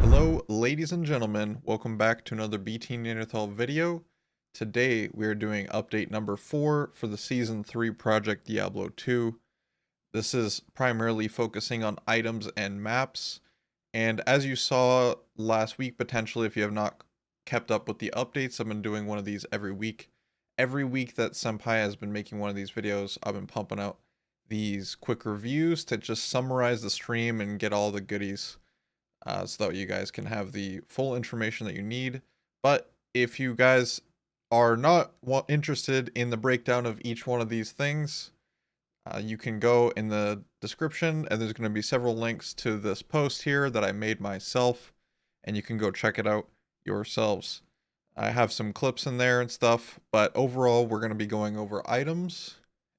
Hello, ladies and gentlemen. Welcome back to another BTNeanderthal video. Today we are doing update number 4 for the Season 3 Project Diablo 2. This is primarily focusing on items and maps. And as you saw last week, potentially, if you have not kept up with the updates, I've been doing one of these every week. Every week that Senpai has been making one of these videos, I've been pumping out these quick reviews to just summarize the stream and get all the goodies. So that you guys can have the full information that you need. But if you guys are not interested in the breakdown of each one of these things, you can go in the description and there's going to be several links to this post here that I made myself, and you can go check it out yourselves. I have some clips in there and stuff, but overall we're going to be going over items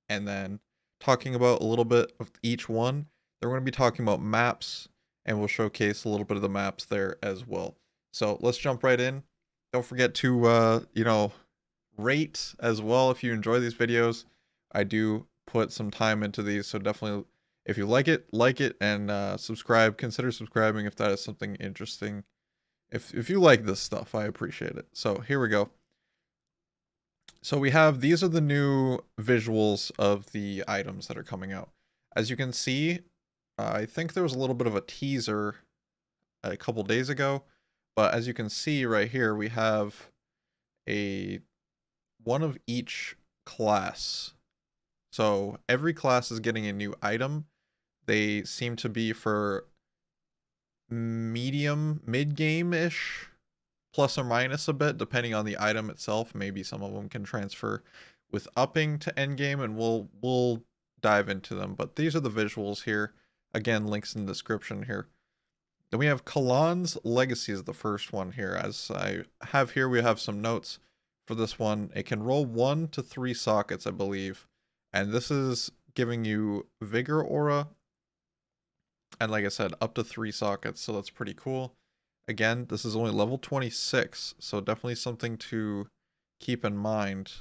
and then talking about a little bit of each one. Then we're going to be talking about maps, and we'll showcase a little bit of the maps there as well. So let's jump right in. Don't forget to, rate as well if you enjoy these videos. I do put some time into these, so definitely, if you like it, and subscribe. Consider subscribing if that is something interesting. If you like this stuff, I appreciate it. So here we go. So these are the new visuals of the items that are coming out. As you can see, I think there was a little bit of a teaser a couple days ago, but as you can see right here, we have one of each class. So every class is getting a new item. They seem to be for mid-game-ish, plus or minus a bit, depending on the item itself. Maybe some of them can transfer with upping to endgame, and we'll dive into them. But these are the visuals here. Again, links in the description here. Then we have Kalan's Legacy is the first one here. As I have here, we have some notes for this one. It can roll 1 to 3 sockets, I believe. And this is giving you Vigor Aura. And like I said, up to 3 sockets, so that's pretty cool. Again, this is only level 26, so definitely something to keep in mind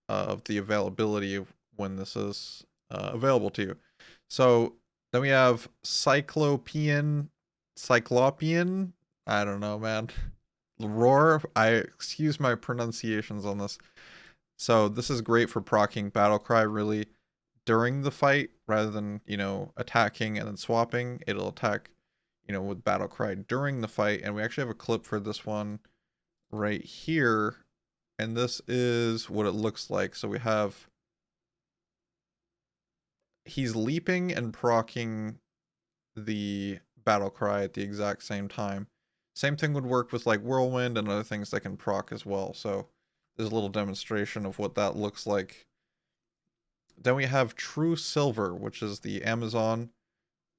of the availability of when this is available to you. So then we have Cyclopean, I don't know, man. Roar, excuse my pronunciations on this. So this is great for proccing Battlecry really during the fight, rather than, attacking and then swapping. It'll attack, with Battlecry during the fight. And we actually have a clip for this one right here. And this is what it looks like. So we have, he's leaping and proccing the battle cry at the exact same time. Same thing would work with like Whirlwind and other things that can proc as well. So there's a little demonstration of what that looks like. Then we have True Silver, which is the Amazon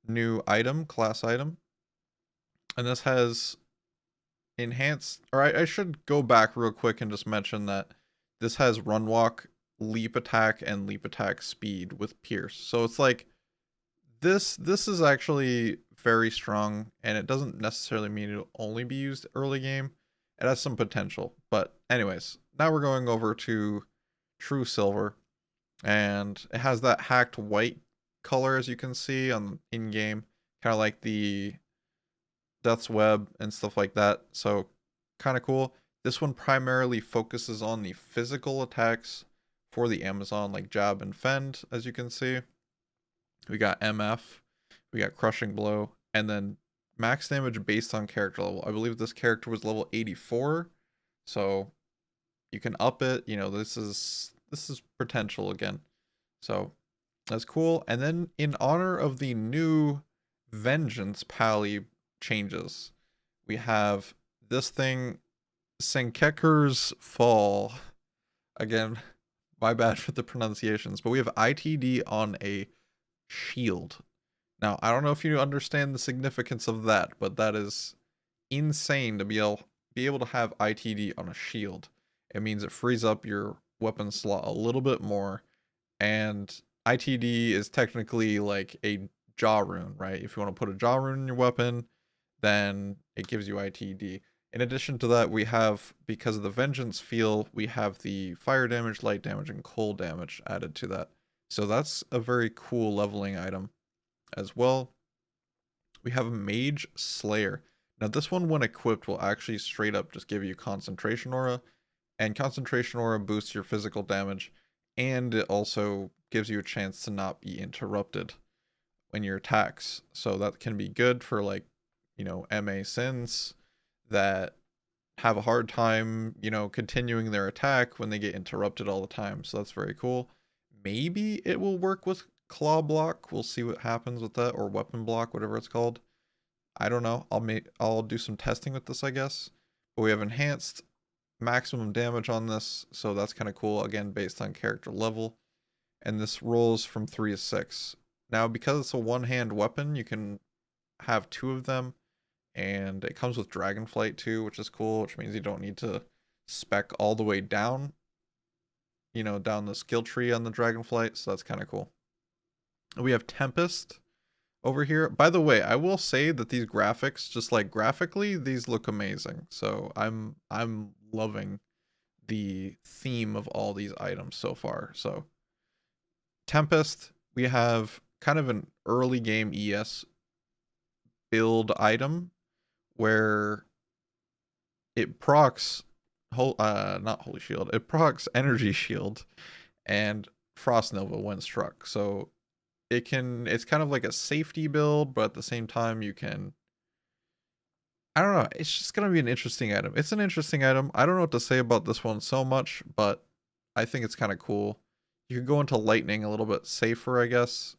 new item, class item. And this has enhanced, or I should go back real quick and just mention that this has Run Walk, Leap Attack, and Leap Attack Speed with Pierce. So it's like, this is actually very strong, and it doesn't necessarily mean it'll only be used early game. It has some potential. But anyways, now we're going over to True Silver, and it has that hacked white color, as you can see on in-game, kind of like the Death's Web and stuff like that. So kind of cool. This one primarily focuses on the physical attacks for the Amazon, like Jab and Fend, as you can see. We got MF, we got Crushing Blow, and then max damage based on character level. I believe this character was level 84, so you can up it. This is potential again. So that's cool. And then in honor of the new Vengeance Pally changes, we have this thing, Senkekur's Fall. Again, my bad for the pronunciations, but we have ITD on a shield. Now, I don't know if you understand the significance of that, but that is insane to be able to have ITD on a shield. It means it frees up your weapon slot a little bit more, and ITD is technically like a jaw rune, right? If you want to put a jaw rune in your weapon, then it gives you ITD. In addition to that, we have, because of the Vengeance feel, we have the fire damage, light damage, and cold damage added to that. So that's a very cool leveling item as well. We have Mage Slayer. Now this one when equipped will actually straight up just give you concentration aura, and concentration aura boosts your physical damage, and it also gives you a chance to not be interrupted when your attacks. So that can be good for like, MA sins that have a hard time, continuing their attack when they get interrupted all the time. So that's very cool. Maybe it will work with claw block. We'll see what happens with that, or weapon block, whatever it's called. I don't know. I'll do some testing with this, I guess. But we have enhanced maximum damage on this, so that's kind of cool. Again, based on character level. And this rolls from 3 to 6. Now, because it's a one-hand weapon, you can have 2 of them, and it comes with Dragonflight too, which is cool, which means you don't need to spec all the way down, down the skill tree on the Dragonflight, so that's kind of cool. We have Tempest over here. By the way, I will say that these graphics, just like graphically, these look amazing. So I'm loving the theme of all these items so far. So Tempest, we have kind of an early game ES build item where it procs not Holy Shield, it procs Energy Shield and Frost Nova when struck. So it's kind of like a safety build, but at the same time you can, I don't know, it's just gonna be an interesting item. It's an interesting item. I don't know what to say about this one so much, but I think it's kind of cool. You can go into Lightning a little bit safer, I guess.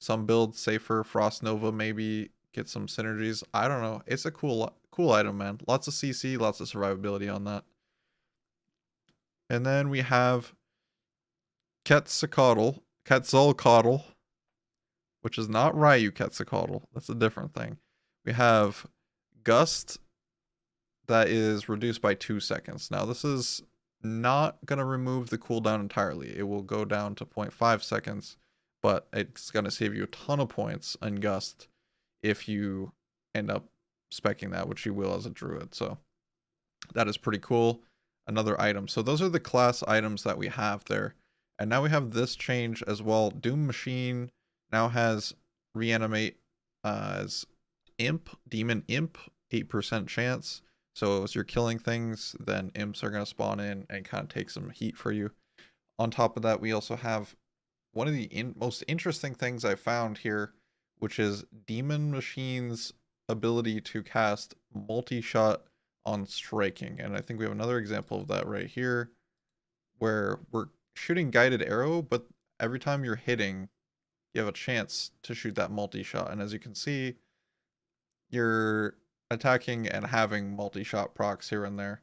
Some builds safer, Frost Nova maybe get some synergies. I don't know. It's a cool item, man. Lots of CC, lots of survivability on that. And then we have Quetzalcoatl, which is not Ryu Quetzalcoatl. That's a different thing. We have Gust, that is reduced by 2 seconds. Now, this is not going to remove the cooldown entirely. It will go down to 0.5 seconds, but it's going to save you a ton of points on Gust if you end up speccing that, which you will as a druid. So that is pretty cool. Another item. So those are the class items that we have there. And now we have this change as well. Doom Machine now has reanimate as Imp, Demon Imp, 8% chance. So as you're killing things, then imps are going to spawn in and kind of take some heat for you. On top of that, we also have one of the most interesting things I found here, which is Demon Machine's ability to cast multi-shot on striking. And I think we have another example of that right here, where we're shooting guided arrow, but every time you're hitting, you have a chance to shoot that multi-shot. And as you can see, you're attacking and having multi-shot procs here and there.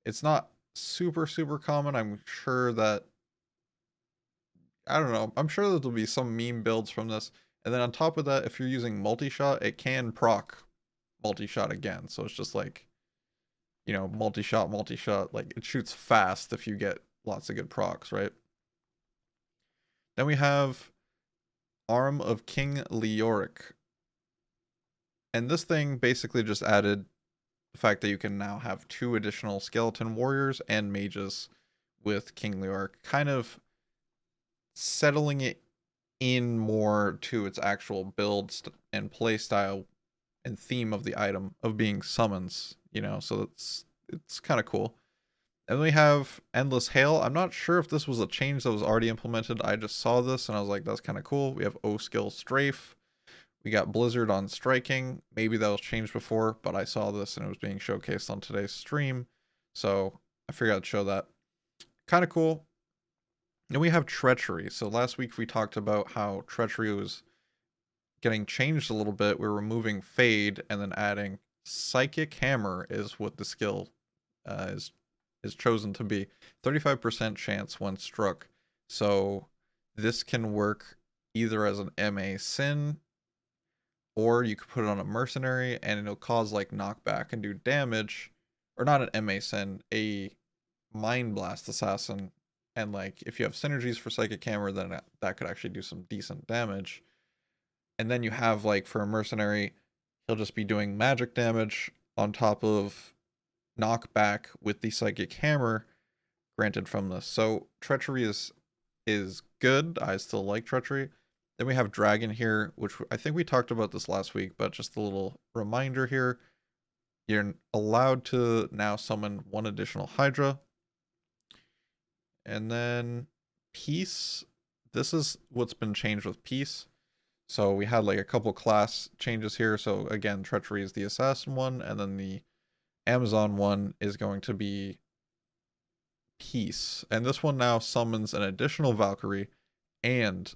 It's not super common. I'm sure that, I don't know, I'm sure there'll be some meme builds from this. And then on top of that, if you're using multi-shot, it can proc multi-shot again. So it's just like, multi-shot, like it shoots fast if you get lots of good procs, right? Then we have Arm of King Leoric. And this thing basically just added the fact that you can now have 2 additional skeleton warriors and mages with King Leoric, kind of settling it in more to its actual build and play style and theme of the item of being summons, so it's kind of cool. And we have Endless Hail. I'm not sure if this was a change that was already implemented. I just saw this and I was like, that's kind of cool. We have O-Skill Strafe. We got Blizzard on striking. Maybe that was changed before, but I saw this and it was being showcased on today's stream. So I figured I'd show that. Kind of cool. And we have Treachery. So last week we talked about how Treachery was getting changed a little bit. We're removing Fade and then adding Psychic Hammer is what the skill is chosen to be. 35% chance when struck. So this can work either as an MA Sin, or you could put it on a mercenary and it'll cause like knockback and do damage. Or not an MA Sin, a Mind Blast Assassin. And like if you have synergies for Psychic Hammer, then that could actually do some decent damage. And then you have like for a mercenary, he'll just be doing magic damage on top of knockback with the Psychic Hammer granted from this. So Treachery is good. I still like Treachery. Then we have Dragon here, which I think we talked about this last week, but just a little reminder here. You're allowed to now summon one additional Hydra. And then Peace. This is what's been changed with Peace. So we had like a couple class changes here. So again, Treachery is the Assassin one, and then the Amazon one is going to be Peace. And this one now summons an additional Valkyrie and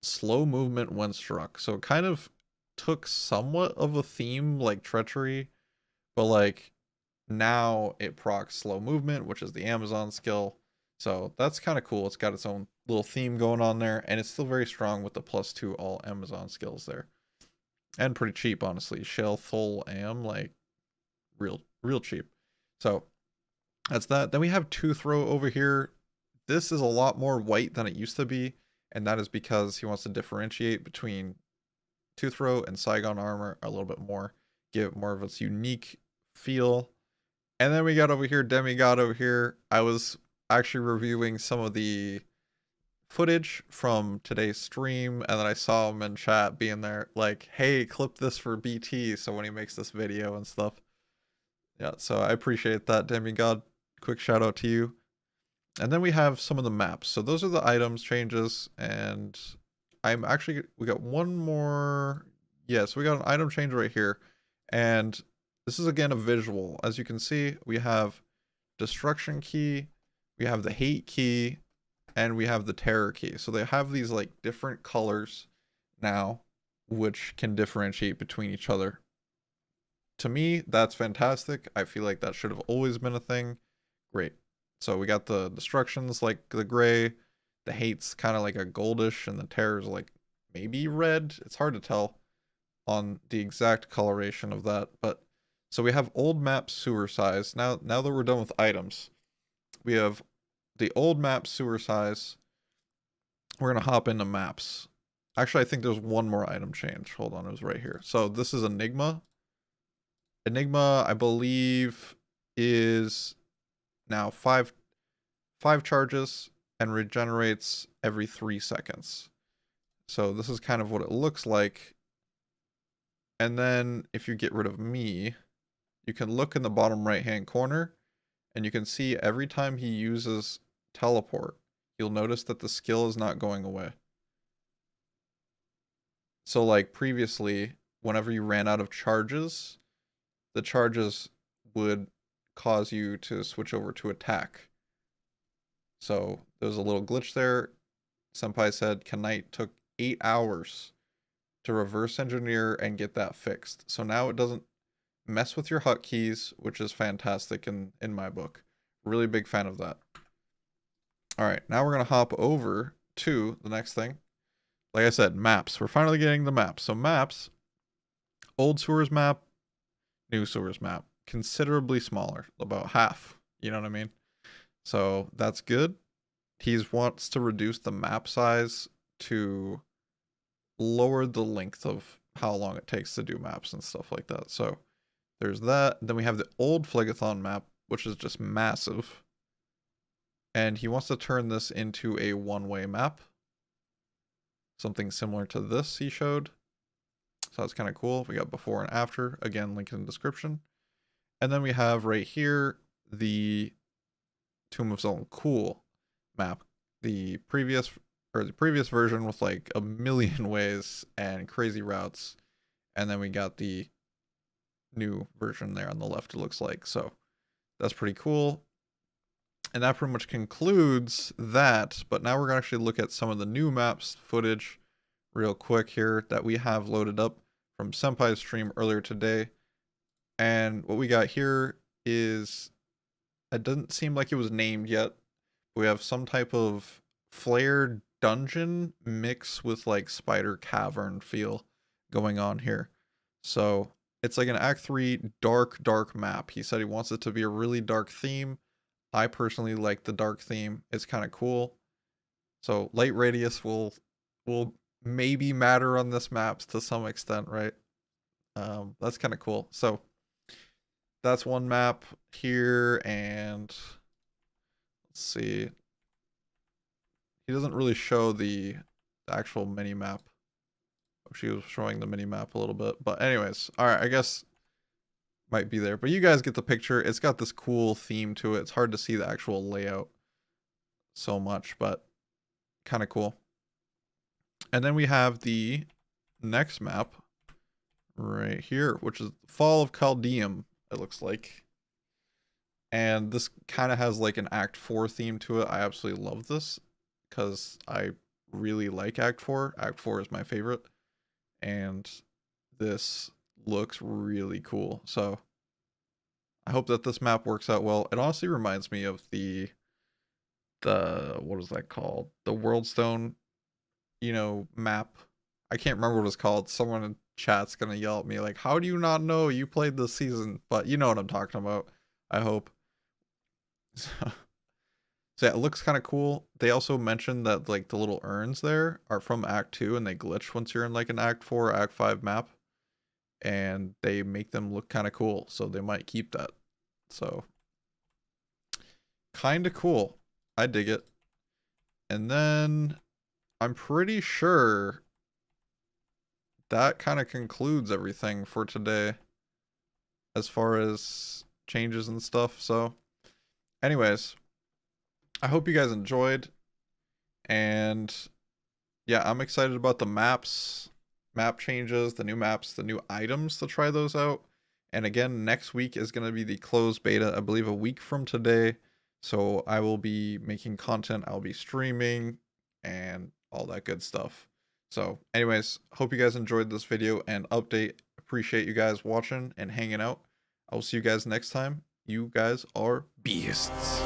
slow movement when struck. So it kind of took somewhat of a theme like Treachery, but like now it procs slow movement, which is the Amazon skill. So that's kind of cool. It's got its own little theme going on there, and it's still very strong with the +2 all Amazon skills there. And pretty cheap, honestly. Shell full am, like real cheap. So that's that. Then we have Two Throw over here. This is a lot more white than it used to be, and that is because he wants to differentiate between Two Throw and Saigon armor a little bit more, give it more of its unique feel. And then we got over here Demigod over here. I was actually reviewing some of the footage from today's stream, and then I saw him in chat being there like, hey, clip this for BT so when he makes this video and stuff. Yeah, so I appreciate that, Demigod. Quick shout out to you. And then we have some of the maps. So those are the items changes, and we got one more. Yeah, so we got an item change right here. And this is again a visual. As you can see, we have Destruction Key, we have the Hate Key, and we have the Terror Key. So they have these like different colors now, which can differentiate between each other. To me, that's fantastic. I feel like that should have always been a thing. Great. So we got the Destructions like the gray, the Hate's kind of like a goldish, and the Terror's like maybe red. It's hard to tell on the exact coloration of that, but so we have old map sewer size. Now that we're done with items, we have the old map sewer size. We're gonna hop into maps. Actually, I think there's one more item change. Hold on, it was right here. So this is Enigma. Enigma, I believe, is now five charges and regenerates every 3 seconds. So this is kind of what it looks like. And then if you get rid of me, you can look in the bottom right hand corner and you can see every time he uses teleport, you'll notice that the skill is not going away. So like previously, whenever you ran out of charges, the charges would cause you to switch over to attack. So there's a little glitch there. Senpai said Knight took 8 hours to reverse engineer and get that fixed. So now it doesn't mess with your hotkeys, which is fantastic in my book. Really big fan of that. All right, now we're going to hop over to the next thing. Like I said, maps. We're finally getting the maps. So maps, old sewers map, new sewers map. Considerably smaller, about half. You know what I mean? So that's good. He wants to reduce the map size to lower the length of how long it takes to do maps and stuff like that. So there's that. Then we have the old Phlegathon map, which is just massive. And he wants to turn this into a one-way map. Something similar to this he showed. So that's kind of cool. We got before and after. Again, link in the description. And then we have right here the Tomb of Zone Cool map. The previous version with like a million ways and crazy routes. And then we got the new version there on the left, it looks like. So that's pretty cool. And that pretty much concludes that. But now we're going to actually look at some of the new maps footage real quick here that we have loaded up from Senpai's stream earlier today. And what we got here is, it doesn't seem like it was named yet. We have some type of flared dungeon mix with like spider cavern feel going on here. So it's like an Act 3 dark map. He said he wants it to be a really dark theme. I personally like the dark theme. It's kind of cool. So light radius will maybe matter on this map to some extent, right? That's kind of cool. So that's one map here, and let's see. He doesn't really show the actual mini map. She was showing the mini map a little bit, but anyways, all right. I guess might be there. But you guys get the picture. It's got this cool theme to it. It's hard to see the actual layout so much, but kind of cool. And then we have the next map right here, which is Fall of Chaldeum, it looks like. And this kind of has like an Act 4 theme to it. I absolutely love this because I really like Act 4. Act 4 is my favorite. And this looks really cool. So I hope that this map works out well. It honestly reminds me of the what is that called? The Worldstone, map. I can't remember what it's called. Someone in chat's gonna yell at me like, how do you not know you played this season? But you know what I'm talking about, I hope. So yeah, it looks kind of cool. They also mentioned that like the little urns there are from Act 2 and they glitch once you're in like an Act 4 or Act 5 map. And they make them look kind of cool, so they might keep that. So kind of cool. I dig it. And then I'm pretty sure that kind of concludes everything for today as far as changes and stuff. So anyways, I hope you guys enjoyed. And yeah, I'm excited about the map changes, the new maps, the new items to try those out. And again, next week is going to be the closed beta, I believe a week from today. So I will be making content, I'll be streaming and all that good stuff. So anyways, hope you guys enjoyed this video and update. Appreciate you guys watching and hanging out. I will see you guys next time. You guys are beasts.